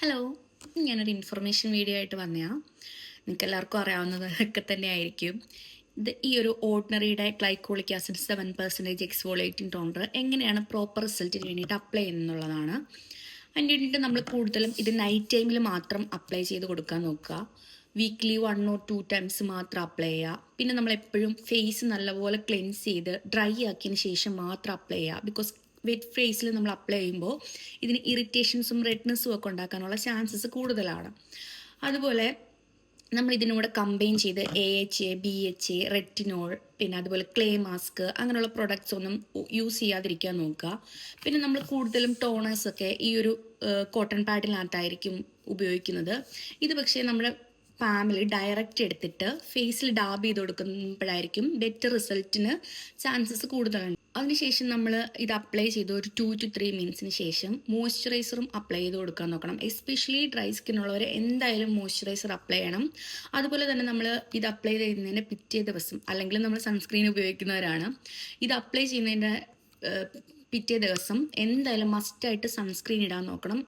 Hello, ഞാനൊരു information video ആയിട്ട് വന്നതാണ്. നിങ്ങൾക്ക് എല്ലാവർക്കും അറിയാവുന്നതൊക്കെ തന്നെ ആയിരിക്കും. ഇത് ഈ ഒരു ഓർഡിനറിയുടെ ഗ്ലൈക്കോളിക് ആസിഡ് 7% എക്സ്ഫോളിയേറ്റിംഗ് ടോണർ എങ്ങനെയാണ് പ്രോപ്പർ റിസൾട്ടിന് വേണ്ടിയിട്ട് അപ്ലൈ ചെയ്യുന്നുള്ളതാണ്. അതിന് വേണ്ടിയിട്ട് നമ്മൾ കൂടുതലും ഇത് നൈറ്റ് ടൈമിൽ മാത്രം അപ്ലൈ ചെയ്ത് കൊടുക്കാൻ നോക്കുക. വീക്ക്ലി 1 or 2 ടൈംസ് മാത്രം അപ്ലൈ ചെയ്യുക. പിന്നെ നമ്മൾ എപ്പോഴും ഫേസ് നല്ലപോലെ ക്ലെൻസ് ചെയ്ത് ഡ്രൈ ആക്കിയതിന് ശേഷം മാത്രം അപ്ലൈ ചെയ്യുക. ബിക്കോസ് വെറ്റ് ഫേസിൽ നമ്മൾ അപ്ലൈ ചെയ്യുമ്പോൾ ഇതിന് ഇറിറ്റേഷൻസും റെഡ്നെസ്സും ഒക്കെ ഉണ്ടാക്കാനുള്ള ചാൻസസ് കൂടുതലാണ്. അതുപോലെ നമ്മൾ ഇതിനൂടെ കമ്പൈൻ ചെയ്ത് AHA, BHA, റെറ്റിനോൾ, പിന്നെ അതുപോലെ ക്ലേ മാസ്ക് അങ്ങനെയുള്ള പ്രൊഡക്ട്സ് ഒന്നും യൂസ് ചെയ്യാതിരിക്കാൻ നോക്കുക. പിന്നെ നമ്മൾ കൂടുതലും ടോണേഴ്സൊക്കെ ഈ ഒരു കോട്ടൺ പാഡിനകത്തായിരിക്കും ഉപയോഗിക്കുന്നത്. ഇത് പക്ഷേ നമ്മുടെ ഫാമിലി ഡയറക്റ്റ് എടുത്തിട്ട് ഫേസിൽ ഡാബ് ചെയ്ത് കൊടുക്കുമ്പോഴായിരിക്കും ബെറ്റർ റിസൾട്ടിന് ചാൻസസ് കൂടുതലാണ്. അതിനുശേഷം നമ്മൾ ഇത് അപ്ലൈ ചെയ്ത് ഒരു 2 to 3 മിനിറ്റ്സിന് ശേഷം മോയ്സ്ചറൈസറും അപ്ലൈ ചെയ്ത് കൊടുക്കാൻ നോക്കണം. എസ്പെഷ്യലി ഡ്രൈ സ്കിന്നുള്ളവർ എന്തായാലും മോയ്സ്ചറൈസർ അപ്ലൈ ചെയ്യണം. അതുപോലെ തന്നെ നമ്മൾ ഇത് അപ്ലൈ ചെയ്യുന്നതിൻ്റെ പിറ്റേ ദിവസം, അല്ലെങ്കിൽ നമ്മൾ സൺസ്ക്രീൻ ഉപയോഗിക്കുന്നവരാണ്, ഇത് അപ്ലൈ ചെയ്യുന്നതിൻ്റെ പിറ്റേ ദിവസം എന്തായാലും മസ്റ്റായിട്ട് സൺസ്ക്രീൻ ഇടാൻ നോക്കണം.